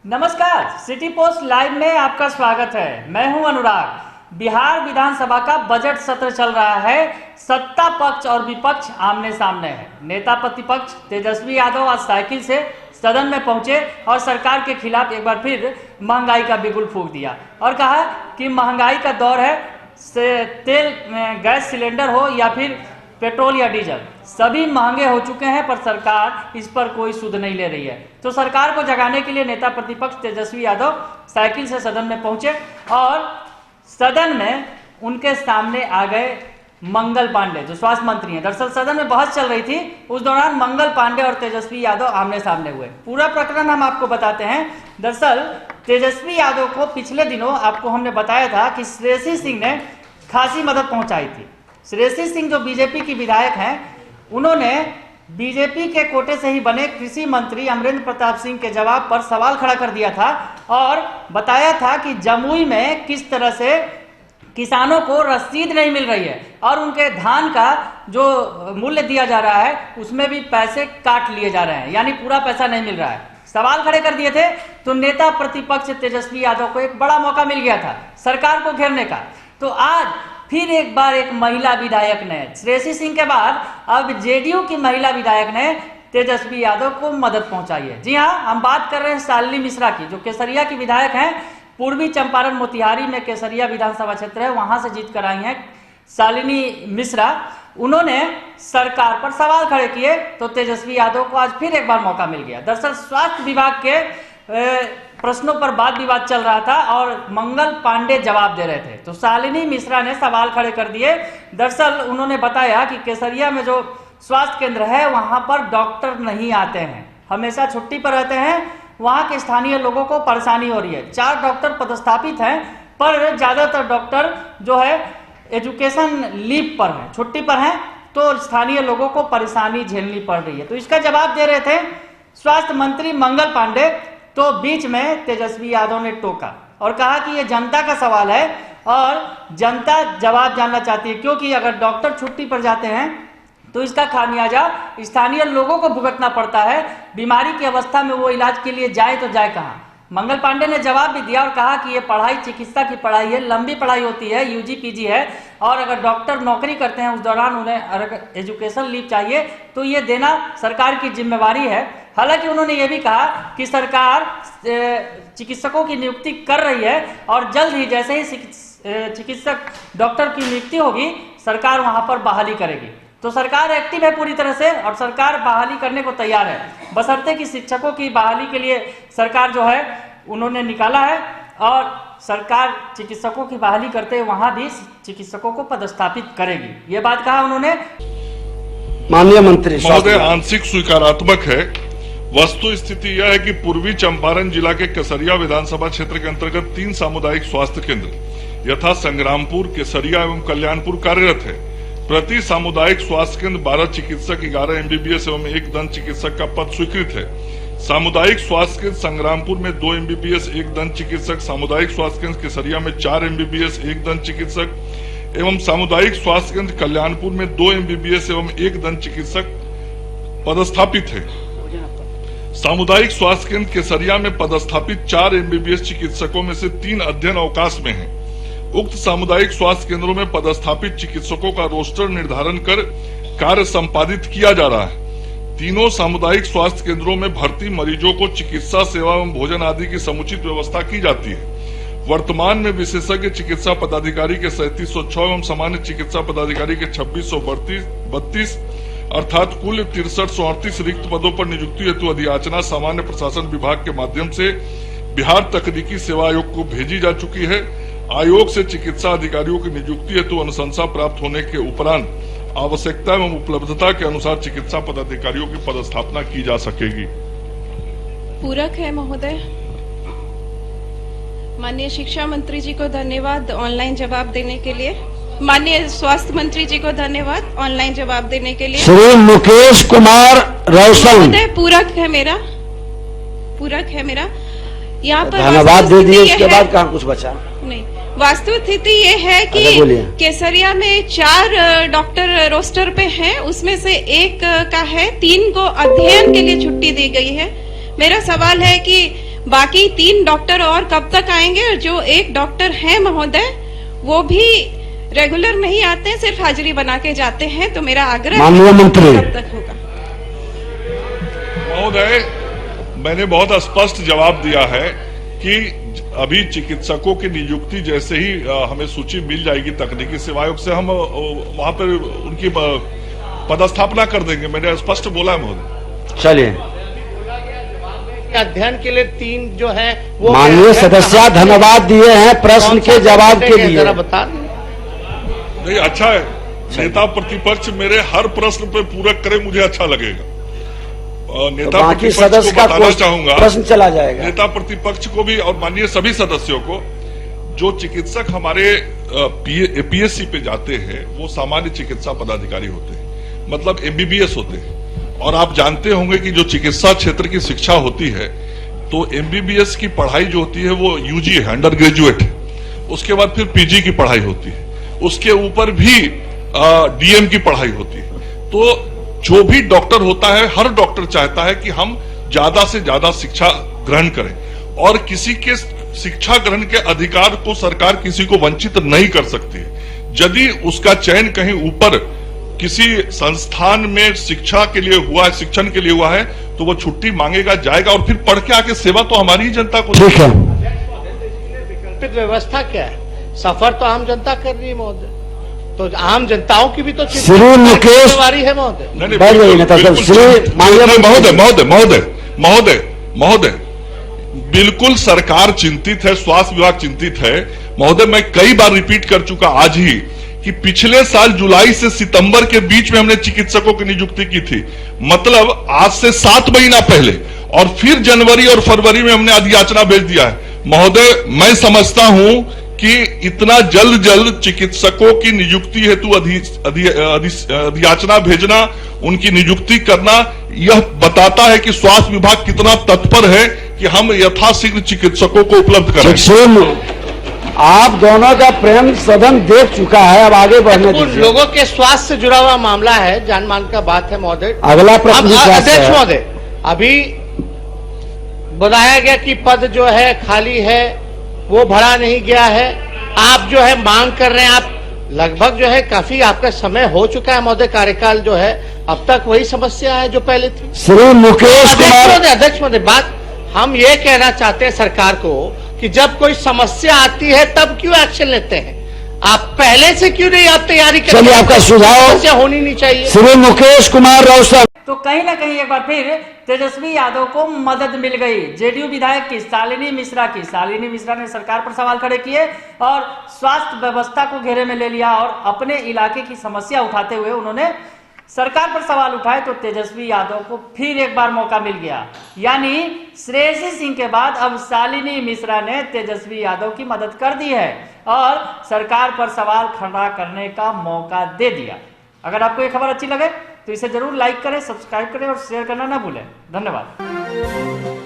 नमस्कार, city post live में आपका स्वागत है। मैं हूं अनुराग। बिहार विधानसभा का बजट सत्र चल रहा है। सत्ता पक्ष और विपक्ष आमने सामने है। नेता प्रतिपक्ष तेजस्वी यादव आज साइकिल से सदन में पहुंचे और सरकार के खिलाफ एक बार फिर महंगाई का बिगुल फूंक दिया और कहा कि महंगाई का दौर है, तेल गैस सिलेंडर हो या फिर पेट्रोल या डीजल, सभी महंगे हो चुके हैं, पर सरकार इस पर कोई सुध नहीं ले रही है। तो सरकार को जगाने के लिए नेता प्रतिपक्ष तेजस्वी यादव साइकिल से सदन में पहुंचे और सदन में उनके सामने आ गए मंगल पांडे, जो स्वास्थ्य मंत्री हैं। दरअसल सदन में बहस चल रही थी, उस दौरान मंगल पांडे और तेजस्वी यादव आमने सामने हुए। पूरा प्रकरण हम आपको बताते हैं। दरअसल तेजस्वी यादव को पिछले दिनों आपको हमने बताया था कि श्रेयसी सिंह ने खासी मदद पहुंचाई थी। श्रेयसी सिंह जो बीजेपी की विधायक हैं, उन्होंने बीजेपी के कोटे से ही बने कृषि मंत्री अमरेंद्र प्रताप सिंह के जवाब पर सवाल खड़ा कर दिया था और बताया था कि जमुई में किस तरह से किसानों को रसीद नहीं मिल रही है और उनके धान का जो मूल्य दिया जा रहा है उसमें भी पैसे काट लिए जा रहे हैं, यानी पूरा पैसा नहीं मिल रहा है। सवाल खड़े कर दिए थे तो नेता प्रतिपक्ष तेजस्वी यादव को एक बड़ा मौका मिल गया था सरकार को घेरने का। तो आज फिर एक बार एक महिला विधायक ने, श्रेयसी सिंह के बाद अब जेडीयू की महिला विधायक ने तेजस्वी यादव को मदद पहुंचाई है। जी हां, हम बात कर रहे हैं शालिनी मिश्रा की, जो केसरिया की विधायक हैं। पूर्वी चंपारण मोतिहारी में केसरिया विधानसभा क्षेत्र है, वहां से जीत कर आई हैं शालिनी मिश्रा। उन्होंने सरकार पर सवाल खड़े किए तो तेजस्वी यादव को आज फिर एक बार मौका मिल गया। दरअसल स्वास्थ्य विभाग के प्रश्नों पर वाद विवाद चल रहा था और मंगल पांडे जवाब दे रहे थे, तो शालिनी मिश्रा ने सवाल खड़े कर दिए। दरअसल उन्होंने बताया कि केसरिया में जो स्वास्थ्य केंद्र है वहां पर डॉक्टर नहीं आते हैं, हमेशा छुट्टी पर रहते हैं। वहां के स्थानीय लोगों को परेशानी हो रही है। 4 डॉक्टर पदस्थापित हैं, पर ज्यादातर डॉक्टर जो है एजुकेशन लीव पर हैं, छुट्टी पर हैं, तो स्थानीय लोगों को परेशानी झेलनी पड़ रही है। तो इसका जवाब दे रहे थे स्वास्थ्य मंत्री मंगल पांडे, तो बीच में तेजस्वी यादव ने टोका और कहा कि ये जनता का सवाल है और जनता जवाब जानना चाहती है, क्योंकि अगर डॉक्टर छुट्टी पर जाते हैं तो इसका खामियाजा स्थानीय लोगों को भुगतना पड़ता है। बीमारी की अवस्था में वो इलाज के लिए जाए तो जाए कहाँ। मंगल पांडे ने जवाब भी दिया और कहा कि ये पढ़ाई चिकित्सा की पढ़ाई है, लंबी पढ़ाई होती है, यूजी पीजी है, और अगर डॉक्टर नौकरी करते हैं उस दौरान उन्हें अगर एजुकेशन लीव चाहिए तो ये देना सरकार की जिम्मेवारी है। हालांकि उन्होंने ये भी कहा कि सरकार चिकित्सकों की नियुक्ति कर रही है और जल्द ही जैसे ही चिकित्सक डॉक्टर की नियुक्ति होगी सरकार वहां पर बहाली करेगी। तो सरकार एक्टिव है पूरी तरह से और सरकार बहाली करने को तैयार है, बशर्ते कि शिक्षकों की बहाली के लिए सरकार जो है उन्होंने निकाला है और सरकार चिकित्सकों की बहाली करते वहां भी चिकित्सकों को पदस्थापित करेगी, ये बात कहा उन्होंने। माननीय मंत्री महोदय, आंशिक स्वीकारात्मक है। वस्तु स्थिति यह है कि पूर्वी चंपारण जिला के केसरिया विधानसभा क्षेत्र के अंतर्गत 3 सामुदायिक स्वास्थ्य केंद्र यथा संग्रामपुर, केसरिया एवं कल्याणपुर कार्यरत है। प्रति सामुदायिक स्वास्थ्य केंद्र 12 चिकित्सक, 11 एमबीबीएस एवं 1 दंत चिकित्सक का पद स्वीकृत है। सामुदायिक स्वास्थ्य केंद्र संग्रामपुर में 2 एमबीबीएस, 1 दंत चिकित्सक, सामुदायिक स्वास्थ्य केंद्र केसरिया में 4 एमबीबीएस, 1 दंत चिकित्सक एवं सामुदायिक स्वास्थ्य केंद्र कल्याणपुर में 2 एमबीबीएस एवं 1 दंत चिकित्सक पदस्थापित है। सामुदायिक स्वास्थ्य केंद्र केसरिया में पदस्थापित 4 एमबीबीएस चिकित्सकों में से 3 अध्ययन अवकाश में हैं। उक्त सामुदायिक स्वास्थ्य केंद्रों में पदस्थापित चिकित्सकों का रोस्टर निर्धारण कर कार्य संपादित किया जा रहा है। तीनों सामुदायिक स्वास्थ्य केंद्रों में भर्ती मरीजों को चिकित्सा सेवा एवं भोजन आदि की समुचित व्यवस्था की जाती है। वर्तमान में विशेषज्ञ चिकित्सा पदाधिकारी के 3706 एवं सामान्य चिकित्सा पदाधिकारी के 2632 अर्थात कुल 6338 रिक्त पदों पर नियुक्ति हेतु अधियाचना सामान्य प्रशासन विभाग के माध्यम से बिहार तकनीकी सेवा आयोग को भेजी जा चुकी है। आयोग से चिकित्सा अधिकारियों की नियुक्ति हेतु अनुशंसा प्राप्त होने के उपरांत आवश्यकता एवं उपलब्धता के अनुसार चिकित्सा पदाधिकारियों की पदस्थापना की जा सकेगी। पूरक है महोदय। माननीय शिक्षा मंत्री जी को धन्यवाद ऑनलाइन जवाब देने के लिए। माननीय स्वास्थ्य मंत्री जी को धन्यवाद ऑनलाइन जवाब देने के लिए। श्री मुकेश कुमार रौशन महोदय, पूरक है मेरा यहाँ पर धन्यवाद दे दिए, इसके बाद कहाँ कुछ बचा नहीं। वास्तु स्थिति ये है कि केसरिया में 4 डॉक्टर रोस्टर पे हैं, उसमें से 1 का है, 3 को अध्ययन के लिए छुट्टी दी गई है। मेरा सवाल है कि बाकी 3 डॉक्टर और कब तक आएंगे? और जो 1 डॉक्टर है महोदय, वो भी रेगुलर नहीं आते हैं, सिर्फ हाजिरी बना के जाते हैं। तो मेरा आग्रह माननीय मंत्री। कब तक होगा? महोदय, मैंने बहुत स्पष्ट जवाब दिया है कि अभी चिकित्सकों की नियुक्ति जैसे ही हमें सूची मिल जाएगी तकनीकी सेवा आयोग से, हम वहां पर उनकी पदस्थापना कर देंगे। मैंने स्पष्ट बोला है महोदय। चलिए, अध्ययन के लिए 3 जो है वो माननीय सदस्य धन्यवाद दिए हैं प्रश्न के जवाब के लिए। जरा बता नहीं, अच्छा है, नेता प्रतिपक्ष मेरे हर प्रश्न पे पूरक करे, मुझे अच्छा लगेगा। नेता तो बाकी प्रतिपक्ष सदस्य को का बताना चाहूंगा, प्रश्न चला जाएगा। नेता प्रतिपक्ष को भी और माननीय सभी सदस्यों को, जो चिकित्सक हमारे पीएससी पे जाते हैं वो सामान्य चिकित्सा पदाधिकारी होते हैं, मतलब एमबीबीएस होते हैं। और आप जानते होंगे कि जो चिकित्सा क्षेत्र की शिक्षा होती है, तो एमबीबीएस की पढ़ाई जो होती है वो यूजी है, अंडर ग्रेजुएट है। उसके बाद फिर पीजी की पढ़ाई होती है, उसके ऊपर भी डीएम की पढ़ाई होती है। तो जो भी डॉक्टर होता है, हर डॉक्टर चाहता है कि हम ज्यादा से ज्यादा शिक्षा ग्रहण करें, और किसी के शिक्षा ग्रहण के अधिकार को सरकार किसी को वंचित नहीं कर सकती है। यदि उसका चयन कहीं ऊपर किसी संस्थान में शिक्षा के लिए हुआ है, शिक्षण के लिए हुआ है, तो वो छुट्टी मांगेगा, जाएगा और फिर पढ़ के आके सेवा तो हमारी ही जनता को। ठीक है, विकल्पित व्यवस्था क्या है? सफर तो आम जनता कर रही है महोदय, तो आम जनताओं की भी तो श्री मुकेश जिम्मेवारी है महोदय। नहीं, बैठ जाइए नेता साहब। श्री माननीय महोदय महोदय महोदय महोदय महोदय बिल्कुल सरकार चिंतित है, स्वास्थ्य विभाग चिंतित है महोदय। मैं कई बार रिपीट कर चुका आज ही कि पिछले साल जुलाई से सितंबर के बीच में हमने चिकित्सकों की नियुक्ति की थी, मतलब आज से 7 महीना पहले, और फिर जनवरी और फरवरी में हमने अधियाचना भेज दिया है। महोदय, मैं समझता हूं कि इतना जल्द चिकित्सकों की नियुक्ति हेतु अधियाचना भेजना, उनकी नियुक्ति करना, यह बताता है कि स्वास्थ्य विभाग कितना तत्पर है कि हम यथाशीघ्र चिकित्सकों को उपलब्ध करें। आप दोनों का प्रेम सदन देख चुका है, अब आगे बढ़ने दीजिए। लोगों के स्वास्थ्य से जुड़ा हुआ मामला है, जान मान का बात है महोदय। अगला प्रश्न अध्यक्ष महोदय, अभी बताया गया कि पद जो है खाली है, वो भरा नहीं गया है। आप जो है मांग कर रहे हैं, आप लगभग जो है काफी आपका समय हो चुका है महोदय, कार्यकाल जो है अब तक वही समस्या है जो पहले थी। श्री मुकेश कुमार। अध्यक्ष महोदय, बात हम ये कहना चाहते हैं सरकार को कि जब कोई समस्या आती है तब क्यों एक्शन लेते हैं? आप पहले से क्यों नहीं आप तैयारी करते? चलिए, आपका सुझाव। समस्या होनी नहीं चाहिए। श्री मुकेश कुमार रोशन। तो कहीं ना कहीं एक बार फिर तेजस्वी यादव को मदद मिल गई। जेडीयू विधायक की शालिनी मिश्रा ने सरकार पर सवाल खड़े किए और स्वास्थ्य व्यवस्था को घेरे में ले लिया, और अपने इलाके की समस्या उठाते हुए उन्होंने सरकार पर सवाल उठाए। तो तेजस्वी यादव को फिर एक बार मौका मिल गया, यानी श्रेयसी सिंह के बाद अब शालिनी मिश्रा ने तेजस्वी यादव की मदद कर दी है और सरकार पर सवाल खड़ा करने का मौका दे दिया। अगर आपको ये खबर अच्छी लगे तो इसे जरूर लाइक करें, सब्सक्राइब करें और शेयर करना ना भूलें। धन्यवाद।